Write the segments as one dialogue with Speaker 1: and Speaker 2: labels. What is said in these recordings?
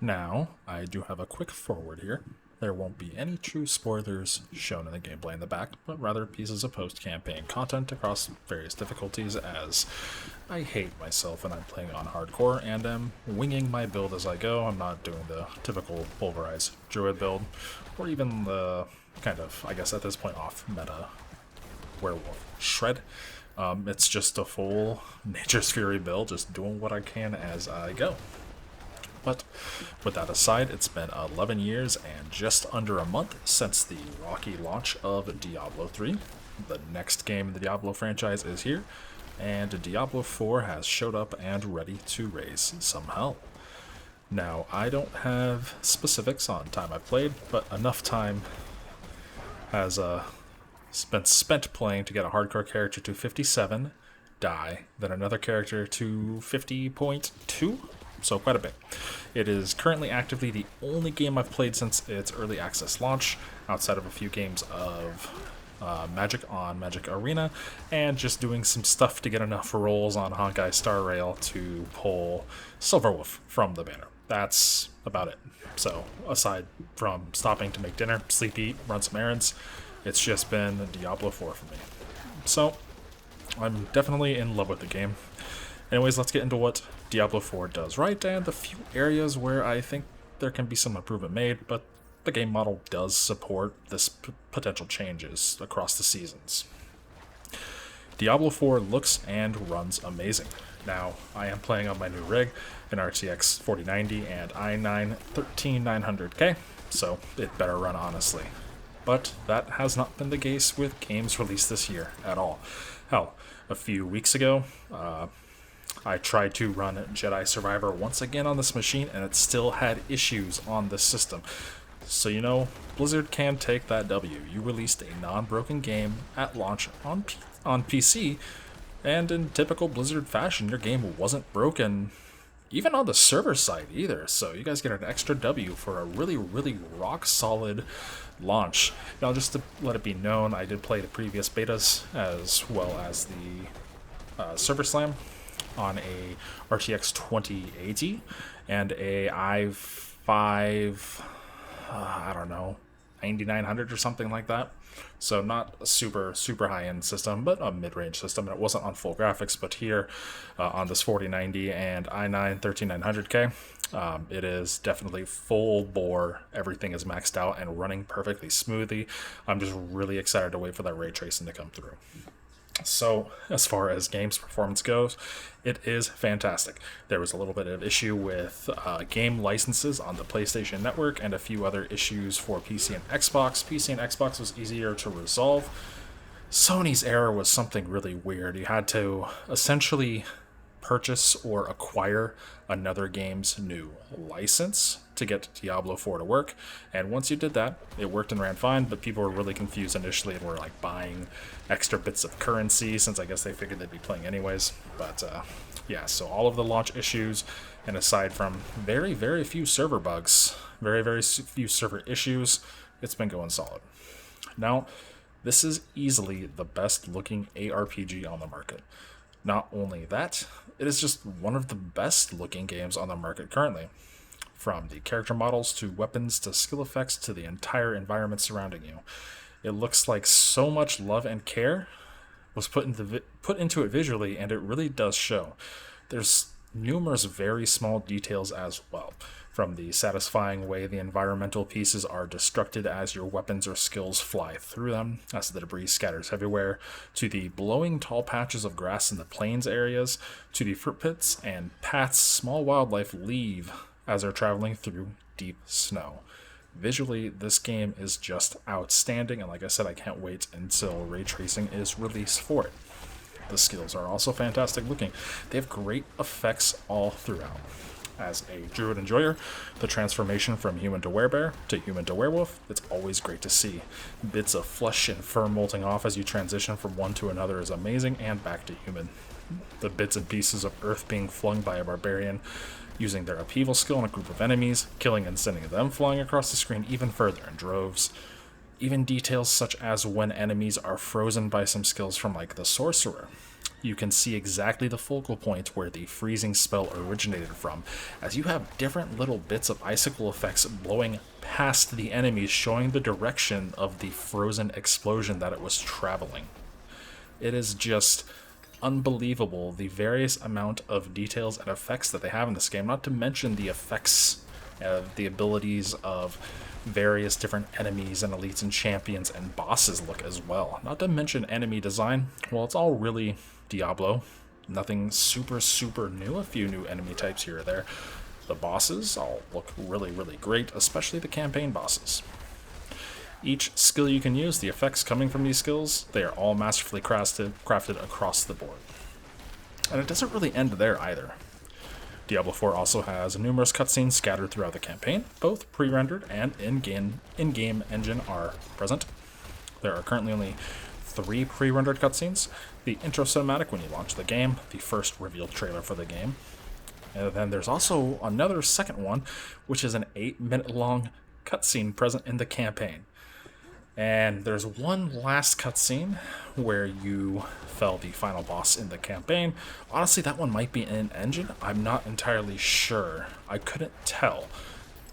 Speaker 1: Now, I do have a quick forward here. There won't be any true spoilers shown in the gameplay in the back, but rather pieces of post-campaign content across various difficulties, as I hate myself when I'm playing on hardcore and am winging my build as I go. I'm not doing the typical pulverized druid build, or even the kind of, I guess at this point, off-meta werewolf shred. It's just a full Nature's Fury build, just doing what I can as I go. But with that aside, it's been 11 years and just under a month since the rocky launch of Diablo 3. The next game in the Diablo franchise is here, and Diablo 4 has showed up and ready to raise some hell. Now, I don't have specifics on time I've played, but enough time has been spent playing to get a hardcore character to 57, die, then another character to 50.2, so quite a bit. It is currently actively the only game I've played since its early access launch, outside of a few games of Magic on Magic Arena, and just doing some stuff to get enough rolls on Honkai Star Rail to pull Silverwolf from the banner. That's about it. So, aside from stopping to make dinner, sleep, eat, run some errands, it's just been Diablo 4 for me. So, I'm definitely in love with the game. Anyways, let's get into what Diablo 4 does right, and the few areas where I think there can be some improvement made, but the game model does support this potential changes across the seasons. Diablo 4 looks and runs amazing. Now, I am playing on my new rig, an RTX 4090 and i9 13900K, so it better run honestly. But that has not been the case with games released this year at all. Hell, a few weeks ago, I tried to run Jedi Survivor once again on this machine, and it still had issues on the system. So Blizzard can take that W. You released a non-broken game at launch on PC, and in typical Blizzard fashion, your game wasn't broken even on the server side either. So you guys get an extra W for a really, really rock-solid launch. Now, just to let it be known, I did play the previous betas as well as the Server Slam on a RTX 2080 and a i5, I don't know, 9900 or something like that. So not a super high-end system, but a mid-range system. And it wasn't on full graphics, but here on this 4090 and i9 13900K, it is definitely full bore. Everything is maxed out and running perfectly smoothly. I'm just really excited to wait for that ray tracing to come through. So, as far as game's performance goes, it is fantastic. There was a little bit of issue with game licenses on the PlayStation Network and a few other issues for PC and Xbox. PC and Xbox was easier to resolve. Sony's error was something really weird. You had to essentially purchase or acquire another game's new license to get Diablo 4 to work. And once you did that, it worked and ran fine, but people were really confused initially and were like buying extra bits of currency since I guess they figured they'd be playing anyways. But yeah, so all of the launch issues, and aside from very, very few server bugs, very, very few server issues, it's been going solid. Now, this is easily the best looking ARPG on the market. Not only that, it is just one of the best looking games on the market currently. From the character models to weapons to skill effects to the entire environment surrounding you. It looks like so much love and care was put into it visually, and it really does show. There's numerous very small details as well, from the satisfying way the environmental pieces are destructed as your weapons or skills fly through them, as the debris scatters everywhere, to the blowing tall patches of grass in the plains areas, to the fruit pits and paths small wildlife leave as they're traveling through deep snow. Visually, this game is just outstanding, and like I said, I can't wait until ray tracing is released for it. The skills are also fantastic looking. They have great effects all throughout. As a druid enjoyer, the transformation from human to werebear to human to werewolf, it's always great to see. Bits of flesh and fur molting off as you transition from one to another is amazing, and back to human. The bits and pieces of earth being flung by a barbarian using their upheaval skill on a group of enemies, killing and sending them flying across the screen even further in droves. Even details such as when enemies are frozen by some skills from like the sorcerer. you can see exactly the focal point where the freezing spell originated from, as you have different little bits of icicle effects blowing past the enemies, showing the direction of the frozen explosion that it was traveling. It is just unbelievable, the various amount of details and effects that they have in this game, not to mention the effects of the abilities of various different enemies and elites and champions and bosses look as well. Not to mention enemy design. Well, it's all really Diablo. Nothing super new. A few new enemy types here or there. The bosses all look really great, especially the campaign bosses. Each skill you can use, the effects coming from these skills, they are all masterfully crafted across the board. And it doesn't really end there either. Diablo IV also has numerous cutscenes scattered throughout the campaign. Both pre-rendered and in-game engine are present. There are currently only 3 pre-rendered cutscenes. The intro cinematic when you launch the game, the first revealed trailer for the game. And then there's also another second one, which is an 8-minute long cutscene present in the campaign. And there's one last cutscene where you fell the final boss in the campaign. Honestly, that one might be in engine. I'm not entirely sure. I couldn't tell.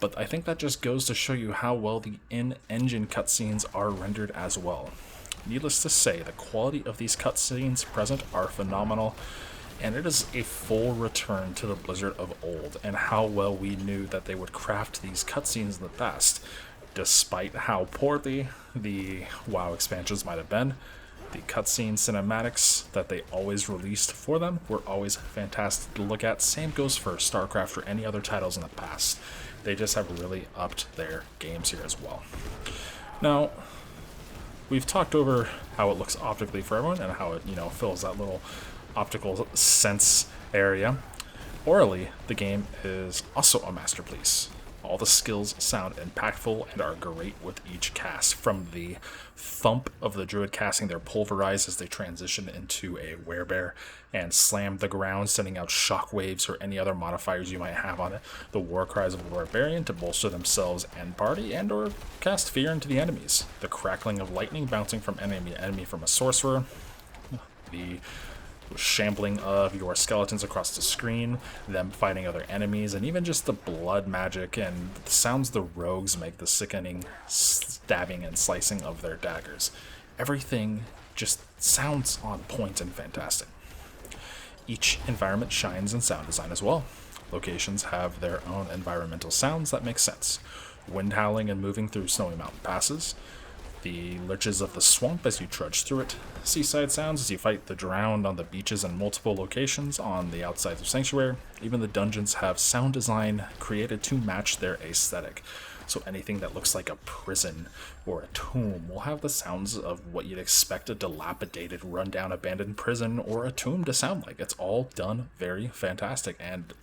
Speaker 1: But I think that just goes to show you how well the in-engine cutscenes are rendered as well. Needless to say, the quality of these cutscenes present are phenomenal. And it is a full return to the Blizzard of old and how well we knew that they would craft these cutscenes in the past. Despite how poorly the WoW expansions might have been, the cutscene cinematics that they always released for them were always fantastic to look at. Same goes for StarCraft or any other titles in the past. They just have really upped their games here as well. Now, we've talked over how it looks optically for everyone and how it, fills that little optical sense area. Orally, the game is also a masterpiece. All the skills sound impactful and are great with each cast, from the thump of the druid casting their pulverize as they transition into a werebear and slam the ground, sending out shockwaves or any other modifiers you might have on it, the war cries of a barbarian to bolster themselves and party and or cast fear into the enemies, the crackling of lightning bouncing from enemy from a sorcerer, the shambling of your skeletons across the screen, them fighting other enemies, and even just the blood magic and the sounds the rogues make, the sickening stabbing and slicing of their daggers. Everything just sounds on point and fantastic. Each environment shines in sound design as well. Locations have their own environmental sounds that make sense. Wind howling and moving through snowy mountain passes, the lurches of the swamp as you trudge through it, seaside sounds as you fight the drowned on the beaches in multiple locations on the outsides of Sanctuary. Even the dungeons have sound design created to match their aesthetic. So anything that looks like a prison or a tomb will have the sounds of what you'd expect a dilapidated, rundown, abandoned prison or a tomb to sound like. It's all done very fantastic, and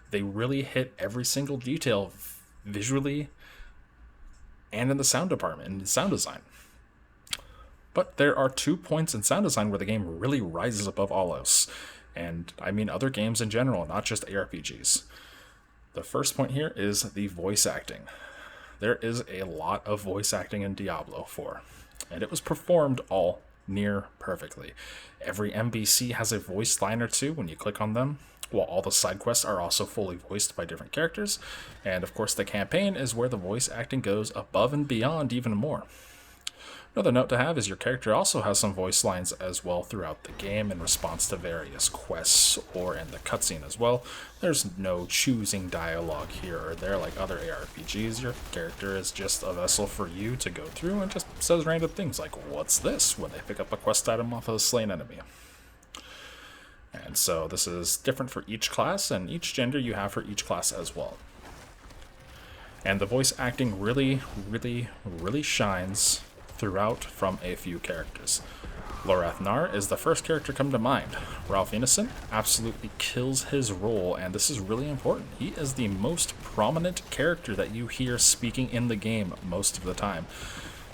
Speaker 1: they really hit every single detail visually and in the sound department, in sound design. But there are 2 points in sound design where the game really rises above all else. And I mean other games in general, not just ARPGs. The first point here is the voice acting. There is a lot of voice acting in Diablo IV, and it was performed all near perfectly. Every NPC has a voice line or two when you click on them, while all the side quests are also fully voiced by different characters. And of course the campaign is where the voice acting goes above and beyond even more. Another note to have is your character also has some voice lines as well throughout the game in response to various quests or in the cutscene as well. There's no choosing dialogue here or there like other ARPGs. Your character is just a vessel for you to go through and just says random things like, "What's this?" when they pick up a quest item off of a slain enemy. And so this is different for each class and each gender you have for each class as well. And the voice acting really shines throughout from a few characters. Lorath Nar is the first character come to mind. Ralph Ineson absolutely kills his role, and this is really important. He is the most prominent character that you hear speaking in the game most of the time,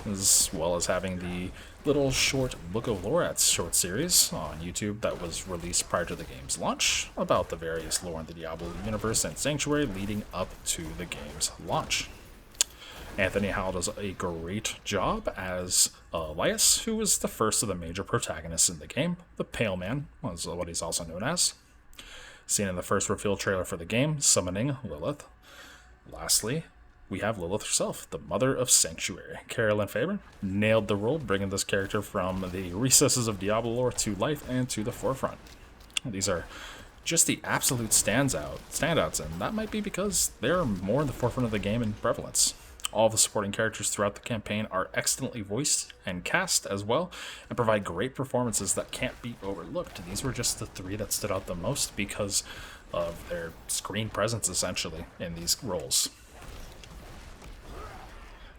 Speaker 1: as well as having the little short Book of Lorath's short series on YouTube that was released prior to the game's launch about the various lore in the Diablo universe and Sanctuary leading up to the game's launch. Anthony Howell does a great job as Elias, who is the first of the major protagonists in the game. The Pale Man was what he's also known as. Seen in the first reveal trailer for the game, summoning Lilith. Lastly, we have Lilith herself, the mother of Sanctuary. Carolyn Faber nailed the role, bringing this character from the recesses of Diablo lore to life and to the forefront. These are just the absolute standouts, and that might be because they're more in the forefront of the game in prevalence. All the supporting characters throughout the campaign are excellently voiced and cast as well, and provide great performances that can't be overlooked. These were just the three that stood out the most because of their screen presence, essentially, in these roles.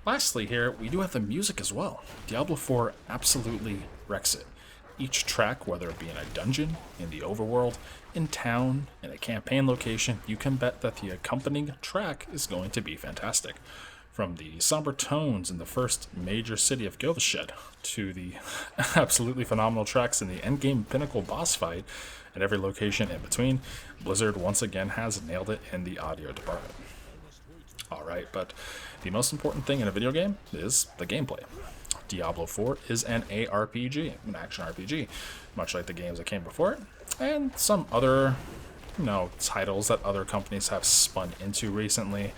Speaker 1: Lastly here, we do have the music as well. Diablo IV absolutely wrecks it. Each track, whether it be in a dungeon, in the overworld, in town, in a campaign location, you can bet that the accompanying track is going to be fantastic. From the somber tones in the first major city of Gilveshed, to the absolutely phenomenal tracks in the endgame pinnacle boss fight, and every location in between, Blizzard once again has nailed it in the audio department. Alright, but the most important thing in a video game is the gameplay. Diablo IV is an ARPG, an action RPG, much like the games that came before it, and some other, titles that other companies have spun into recently,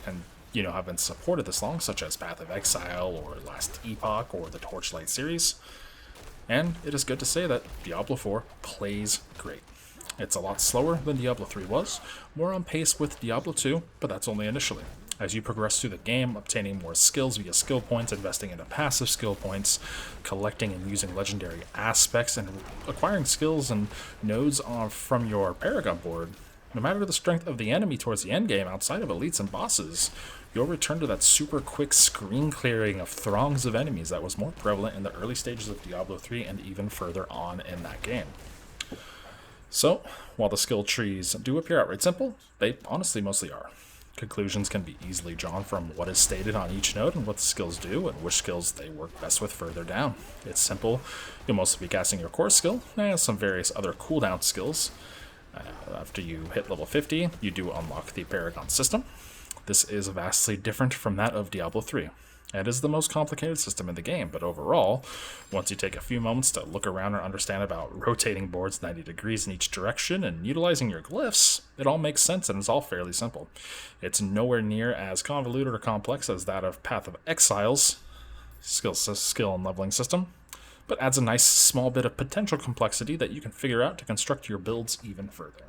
Speaker 1: and have been supported this long, such as Path of Exile, or Last Epoch, or the Torchlight series. And it is good to say that Diablo IV plays great. It's a lot slower than Diablo 3 was, more on pace with Diablo 2, but that's only initially. As you progress through the game, obtaining more skills via skill points, investing into passive skill points, collecting and using legendary aspects, and acquiring skills and nodes from your Paragon board, no matter the strength of the enemy towards the endgame outside of elites and bosses, you'll return to that super quick screen clearing of throngs of enemies that was more prevalent in the early stages of Diablo 3 and even further on in that game. So, while the skill trees do appear outright simple, they honestly mostly are. Conclusions can be easily drawn from what is stated on each node and what the skills do and which skills they work best with further down. It's simple. You'll mostly be casting your core skill and some various other cooldown skills. After you hit level 50, you do unlock the Paragon system. This is vastly different from that of Diablo 3. It is the most complicated system in the game, but overall, once you take a few moments to look around and understand about rotating boards 90 degrees in each direction and utilizing your glyphs, it all makes sense and it's all fairly simple. It's nowhere near as convoluted or complex as that of Path of Exile's skill and leveling system, but adds a nice small bit of potential complexity that you can figure out to construct your builds even further.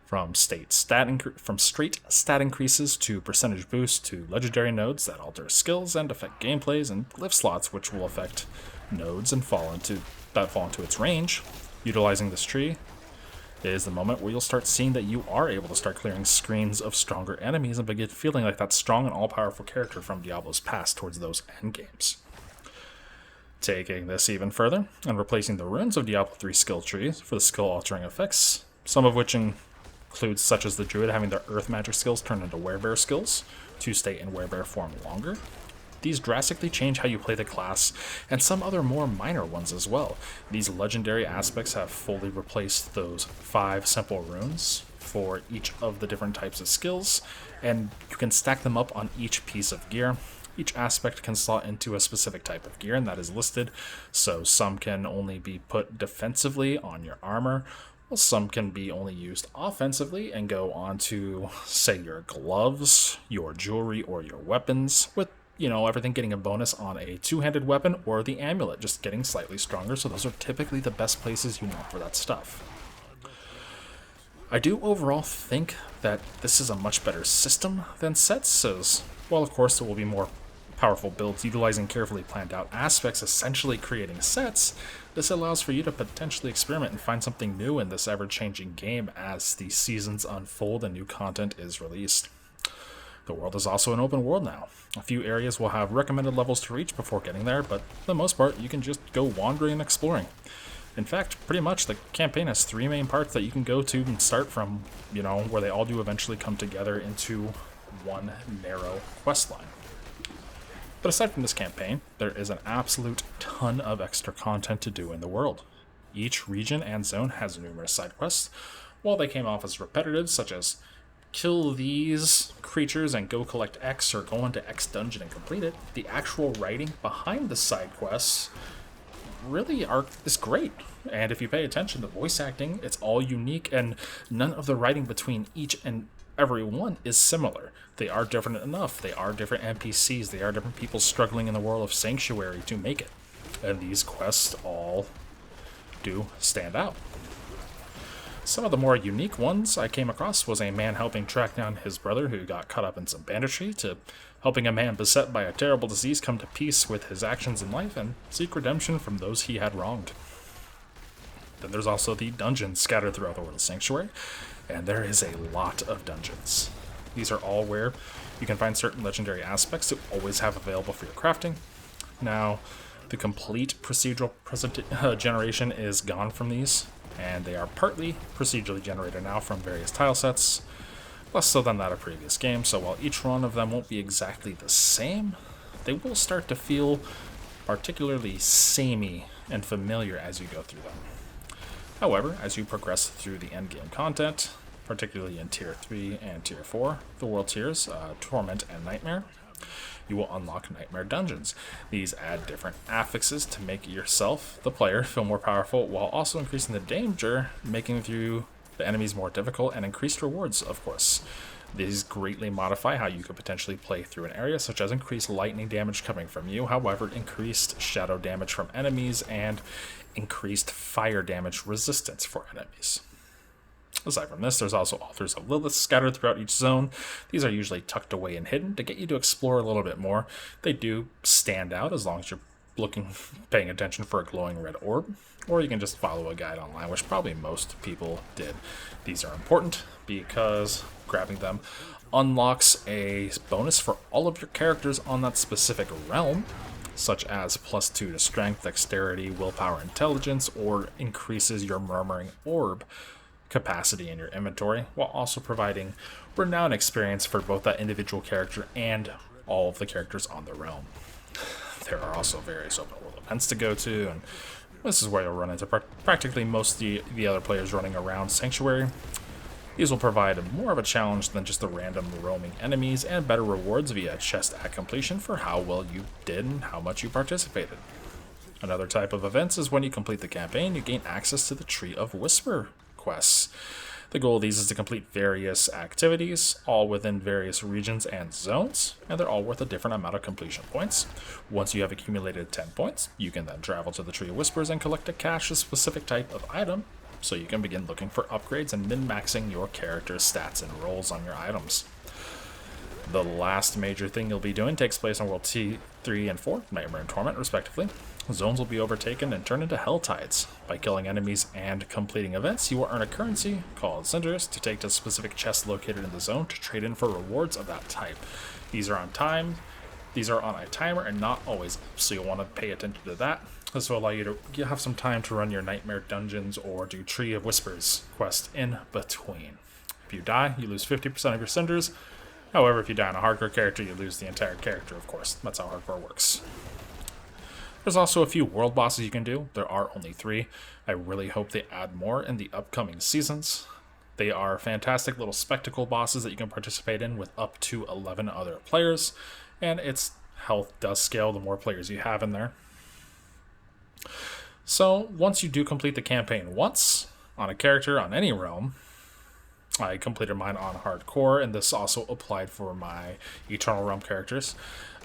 Speaker 1: From straight stat increases to percentage boosts to legendary nodes that alter skills and affect gameplays, and glyph slots which will affect nodes and fall into its range. Utilizing this tree is the moment where you'll start seeing that you are able to start clearing screens of stronger enemies and begin feeling like that strong and all-powerful character from Diablo's past towards those endgames. Taking this even further and replacing the runes of Diablo 3 skill trees for the skill-altering effects, some of which includes such as the druid having their earth magic skills turn into werebear skills to stay in werebear form longer. These drastically change how you play the class, and some other more minor ones as well. These legendary aspects have fully replaced those 5 simple runes for each of the different types of skills, and you can stack them up on each piece of gear. Each aspect can slot into a specific type of gear, and that is listed, so some can only be put defensively on your armor, well, some can be only used offensively and go on to, say, your gloves, your jewelry, or your weapons, with, everything getting a bonus on a two-handed weapon or the amulet, just getting slightly stronger, so those are typically the best places you want for that stuff. I do overall think that this is a much better system than sets, as, well, of course, there will be more powerful builds utilizing carefully planned out aspects, essentially creating sets. This allows for you to potentially experiment and find something new in this ever-changing game as the seasons unfold and new content is released. The world is also an open world now. A few areas will have recommended levels to reach before getting there, but for the most part, you can just go wandering and exploring. In fact, pretty much the campaign has 3 main parts that you can go to and start from, where they all do eventually come together into one narrow quest line. But aside from this campaign, there is an absolute ton of extra content to do in the world. Each region and zone has numerous side quests. While they came off as repetitive, such as kill these creatures and go collect X, or go into X dungeon and complete it, the actual writing behind the side quests really is great. And if you pay attention to voice acting, it's all unique, and none of the writing between each and every one is similar. They are different enough. They are different NPCs. They are different people struggling in the world of Sanctuary to make it. And these quests all do stand out. Some of the more unique ones I came across was a man helping track down his brother who got caught up in some banditry, to helping a man beset by a terrible disease come to peace with his actions in life and seek redemption from those he had wronged. Then there's also the dungeons scattered throughout the world of Sanctuary, and there is a lot of dungeons. These are all where you can find certain legendary aspects to always have available for your crafting. Now, the complete procedural generation is gone from these, and they are partly procedurally generated now from various tile sets, less so than that of previous games, so while each one of them won't be exactly the same, they will start to feel particularly samey and familiar as you go through them. However, as you progress through the endgame content, particularly in Tier 3 and Tier 4, the world tiers, Torment and Nightmare, you will unlock Nightmare Dungeons. These add different affixes to make yourself, the player, feel more powerful, while also increasing the danger, making through the enemies more difficult, and increased rewards, of course. These greatly modify how you could potentially play through an area, such as increased lightning damage coming from you, however, increased shadow damage from enemies, and increased fire damage resistance for enemies. Aside from this, there's also altars of Lilith scattered throughout each zone. These are usually tucked away and hidden to get you to explore a little bit more. They do stand out as long as you're paying attention for a glowing red orb, or you can just follow a guide online, which probably most people did. These are important because grabbing them unlocks a bonus for all of your characters on that specific realm, such as +2 to strength, dexterity, willpower, intelligence, or increases your murmuring orb capacity in your inventory, while also providing renown experience for both that individual character and all of the characters on the realm. There are also various open world events to go to, and this is where you'll run into practically most of the other players running around Sanctuary. These will provide more of a challenge than just the random roaming enemies, and better rewards via chest at completion for how well you did and how much you participated. Another type of events is when you complete the campaign, you gain access to the Tree of Whisper quests. The goal of these is to complete various activities, all within various regions and zones, and they're all worth a different amount of completion points. Once you have accumulated 10 points, you can then travel to the Tree of Whispers and collect a cache, a specific type of item, so you can begin looking for upgrades and min-maxing your character's stats and rolls on your items. The last major thing you'll be doing takes place on World T3 and 4, Nightmare and Torment, respectively. Zones will be overtaken and turned into hell tides. By killing enemies and completing events, you will earn a currency called cinders to take to specific chests located in the zone to trade in for rewards of that type. These are on a timer and not always up, so you'll want to pay attention to that. This will allow you to have some time to run your Nightmare Dungeons or do Tree of Whispers quest in between. If you die, you lose 50% of your cinders. However, if you die on a hardcore character, you lose the entire character, of course. That's how hardcore works. There's also a few world bosses you can do. There are only 3. I really hope they add more in the upcoming seasons. They are fantastic little spectacle bosses that you can participate in with up to 11 other players, and its health does scale the more players you have in there. So once you do complete the campaign once on a character on any realm, I completed mine on hardcore, and this also applied for my Eternal Realm characters.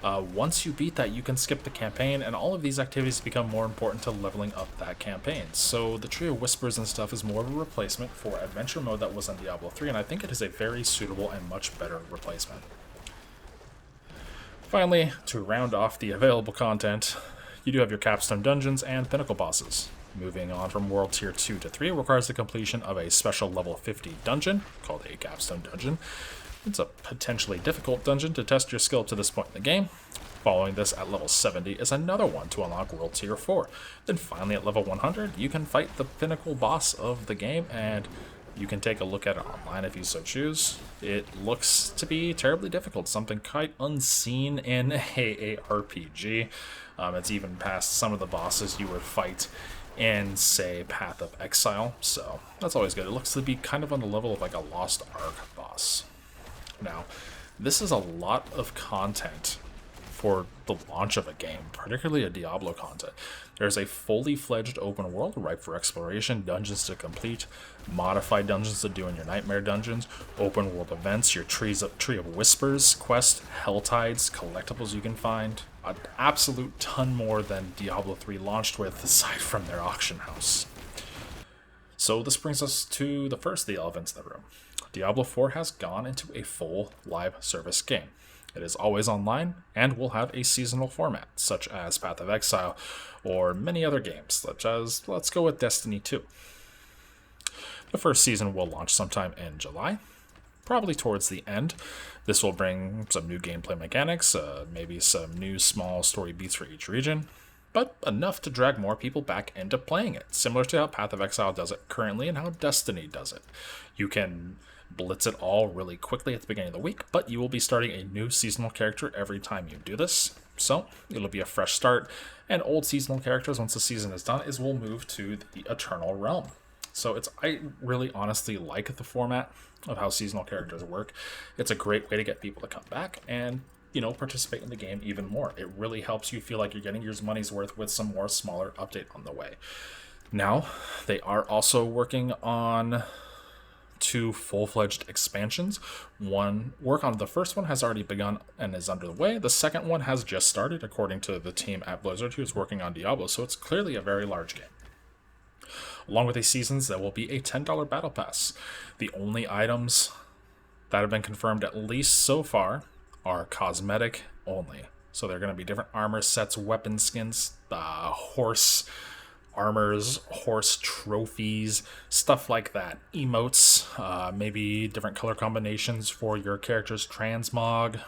Speaker 1: Once you beat that, you can skip the campaign, and all of these activities become more important to leveling up that campaign. So the Tree of Whispers and stuff is more of a replacement for adventure mode that was in Diablo 3, and I think it is a very suitable and much better replacement. Finally, to round off the available content, you do have your capstone dungeons and pinnacle bosses. Moving on from World Tier 2 to 3 requires the completion of a special level 50 dungeon, called a capstone dungeon. It's a potentially difficult dungeon to test your skill to this point in the game. Following this at level 70 is another one to unlock World Tier 4. Then finally at level 100, you can fight the pinnacle boss of the game, and you can take a look at it online if you so choose. It looks to be terribly difficult, something quite unseen in a RPG. It's even past some of the bosses you would fight in, say, Path of Exile, so that's always good. It looks to be kind of on the level of like a Lost Ark boss. Now, this is a lot of content for the launch of a game, particularly a Diablo content. There's a fully fledged open world ripe for exploration, dungeons to complete, modified dungeons to do in your nightmare dungeons, open world events, your tree of whispers quest, hell tides, collectibles you can find. An absolute ton more than Diablo 3 launched with, aside from their auction house. So this brings us to the first of the elephants in the room. Diablo 4 has gone into a full live service game. It is always online and will have a seasonal format, such as Path of Exile, or many other games, such as, let's go with Destiny 2. The first season will launch sometime in July, probably towards the end. This will bring some new gameplay mechanics, maybe some new small story beats for each region, but enough to drag more people back into playing it, similar to how Path of Exile does it currently and how Destiny does it. You can blitz it all really quickly at the beginning of the week, but you will be starting a new seasonal character every time you do this. So it'll be a fresh start, and old seasonal characters, once the season is done, will move to the Eternal Realm. So I really honestly like the format of how seasonal characters work. It's a great way to get people to come back and participate in the game even more. It really helps you feel like you're getting your money's worth with some more smaller update on the way. Now, they are also working on 2 full-fledged expansions. Work on the first one has already begun and is underway. The second one has just started, according to the team at Blizzard who's working on Diablo, so it's clearly a very large game. Along with these seasons, there will be a $10 battle pass. The only items that have been confirmed, at least so far, are cosmetic only. So they're going to be different armor sets, weapon skins, horse armors, horse trophies, stuff like that. Emotes, maybe different color combinations for your character's transmog,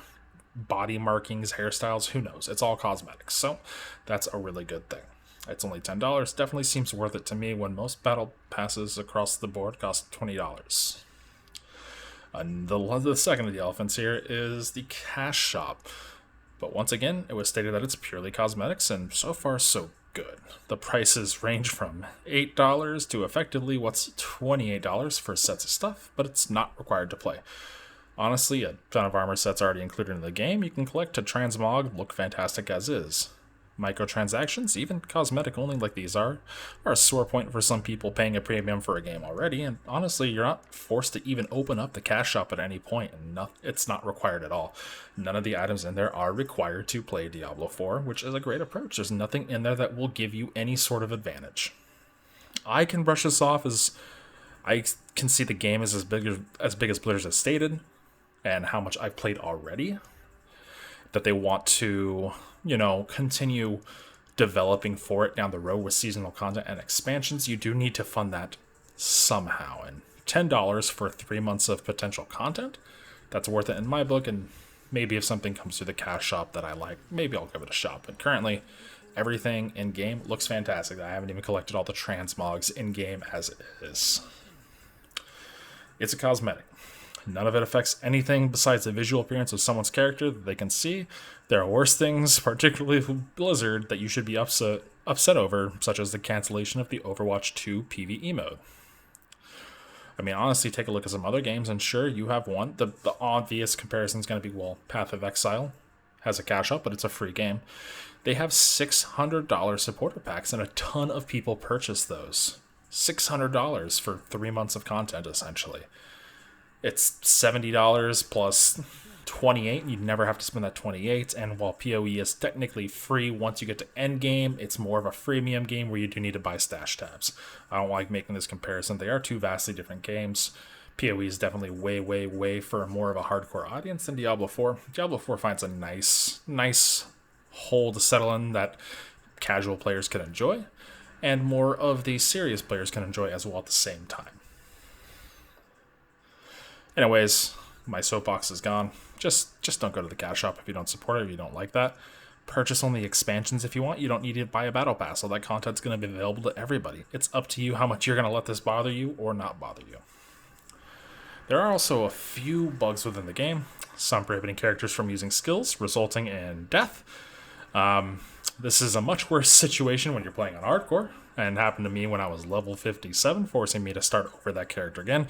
Speaker 1: body markings, hairstyles, who knows? It's all cosmetics, so that's a really good thing. It's only $10. Definitely seems worth it to me when most battle passes across the board cost $20. And the second of the elephants here is the cash shop. But once again, it was stated that it's purely cosmetics, and so far so good. The prices range from $8 to effectively what's $28 for sets of stuff, but it's not required to play. Honestly, a ton of armor sets already included in the game. You can collect to transmog, look fantastic as is. Microtransactions, even cosmetic only like these are a sore point for some people paying a premium for a game already, and honestly, you're not forced to even open up the cash shop at any point, and it's not required at all. None of the items in there are required to play Diablo 4, which is a great approach. There's nothing in there that will give you any sort of advantage. I can brush this off as I can see the game is as big as Blizzard has stated, and how much I've played already, that they want to continue developing for it down the road with seasonal content and expansions. You do need to fund that somehow. And $10 for 3 months of potential content, that's worth it in my book. And maybe if something comes through the cash shop that I like, maybe I'll give it a shot. But currently, everything in-game looks fantastic. I haven't even collected all the transmogs in-game as it is. It's a cosmetic. None of it affects anything besides the visual appearance of someone's character that they can see. There are worse things, particularly with Blizzard, that you should be upset over, such as the cancellation of the Overwatch 2 PvE mode. I mean, honestly, take a look at some other games, and sure, you have one. The obvious comparison is going to be, Path of Exile has a cash up, but it's a free game. They have $600 supporter packs, and a ton of people purchase those. $600 for 3 months of content, essentially. It's $70 plus $28, and you'd never have to spend that $28. And while PoE is technically free, once you get to endgame, it's more of a freemium game where you do need to buy stash tabs. I don't like making this comparison. They are 2 vastly different games. PoE is definitely way, way, way for more of a hardcore audience than Diablo 4. Diablo 4 finds a nice hole to settle in that casual players can enjoy, and more of the serious players can enjoy as well at the same time. Anyways, my soapbox is gone. Just don't go to the cash shop if you don't support it, if you don't like that. Purchase only expansions if you want. You don't need to buy a battle pass. All that content's going to be available to everybody. It's up to you how much you're going to let this bother you or not bother you. There are also a few bugs within the game, some prohibiting characters from using skills, resulting in death. This is a much worse situation when you're playing on hardcore, and happened to me when I was level 57, forcing me to start over that character again.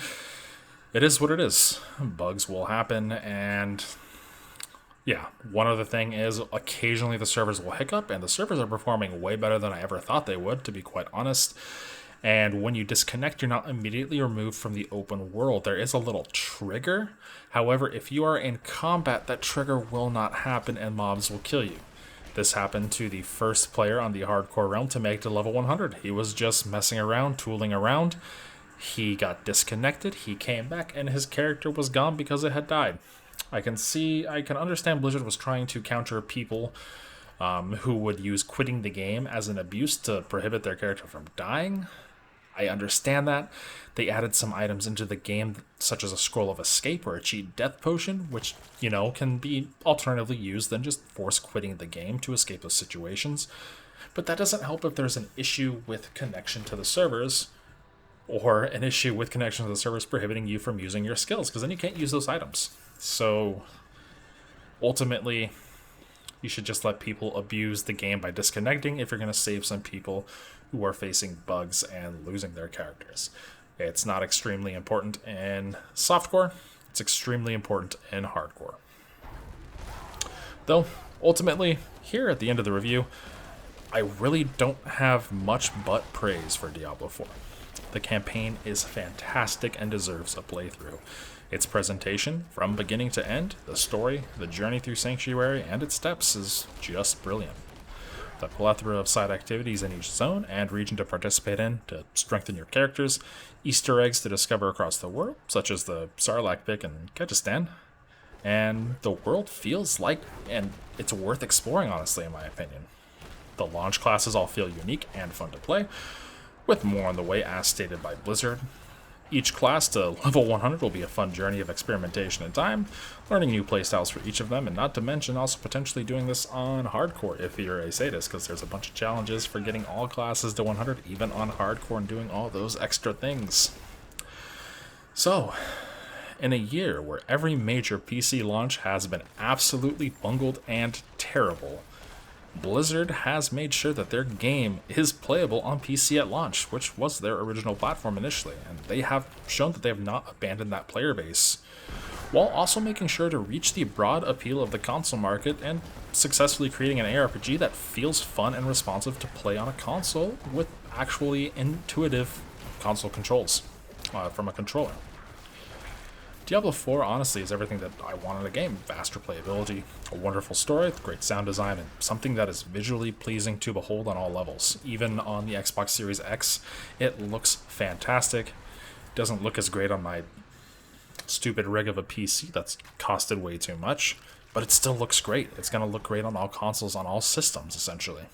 Speaker 1: it is what it is. Bugs will happen, and yeah, one other thing is occasionally the servers will hiccup, and the servers are performing way better than I ever thought they would, to be quite honest. And when you disconnect, you're not immediately removed from the open world. There is a little trigger. However, if you are in combat, that trigger will not happen and mobs will kill you. This happened to the first player on the hardcore realm to make to level 100. He was just messing around, tooling around. He got disconnected, he came back, and his character was gone because it had died. I can understand Blizzard was trying to counter people who would use quitting the game as an abuse to prohibit their character from dying. I understand that. They added some items into the game, such as a scroll of escape or a cheat death potion, which, can be alternatively used than just force quitting the game to escape those situations. But that doesn't help if there's an issue with connection to the servers, or an issue with connection to the servers prohibiting you from using your skills, because then you can't use those items. So, ultimately, you should just let people abuse the game by disconnecting if you're going to save some people who are facing bugs and losing their characters. It's not extremely important in softcore, it's extremely important in hardcore. Though, ultimately, here at the end of the review, I really don't have much but praise for Diablo IV. The campaign is fantastic and deserves a playthrough. Its presentation, from beginning to end, the story, the journey through Sanctuary, and its steps is just brilliant. The plethora of side activities in each zone and region to participate in to strengthen your characters, Easter eggs to discover across the world, such as the Sarlacc pit in Kyrgyzstan, and the world feels like, and it's worth exploring, honestly, in my opinion. The launch classes all feel unique and fun to play, with more on the way as stated by Blizzard. Each class to level 100 will be a fun journey of experimentation and time, learning new playstyles for each of them, and not to mention also potentially doing this on hardcore if you're a sadist, because there's a bunch of challenges for getting all classes to 100, even on hardcore, and doing all those extra things. So, in a year where every major PC launch has been absolutely bungled and terrible, Blizzard has made sure that their game is playable on PC at launch, which was their original platform initially, and they have shown that they have not abandoned that player base, while also making sure to reach the broad appeal of the console market and successfully creating an ARPG that feels fun and responsive to play on a console with actually intuitive console controls from a controller. Diablo IV honestly is everything that I want in a game. Faster playability, a wonderful story, great sound design, and something that is visually pleasing to behold on all levels. Even on the Xbox Series X, it looks fantastic. It doesn't look as great on my stupid rig of a PC that's costed way too much, but it still looks great. It's going to look great on all consoles, on all systems, essentially.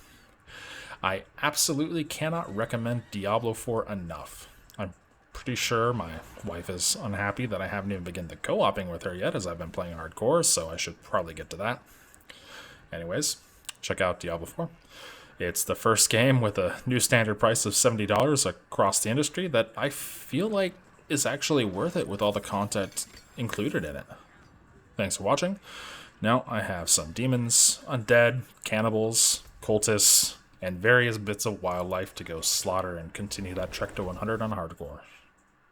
Speaker 1: I absolutely cannot recommend Diablo IV enough. I'm pretty sure my wife is unhappy that I haven't even begun the co-oping with her yet, as I've been playing hardcore, so I should probably get to that. Anyways, check out Diablo IV. It's the first game with a new standard price of $70 across the industry that I feel like is actually worth it with all the content included in it. Thanks for watching. Now I have some demons, undead, cannibals, cultists, and various bits of wildlife to go slaughter and continue that trek to 100 on hardcore.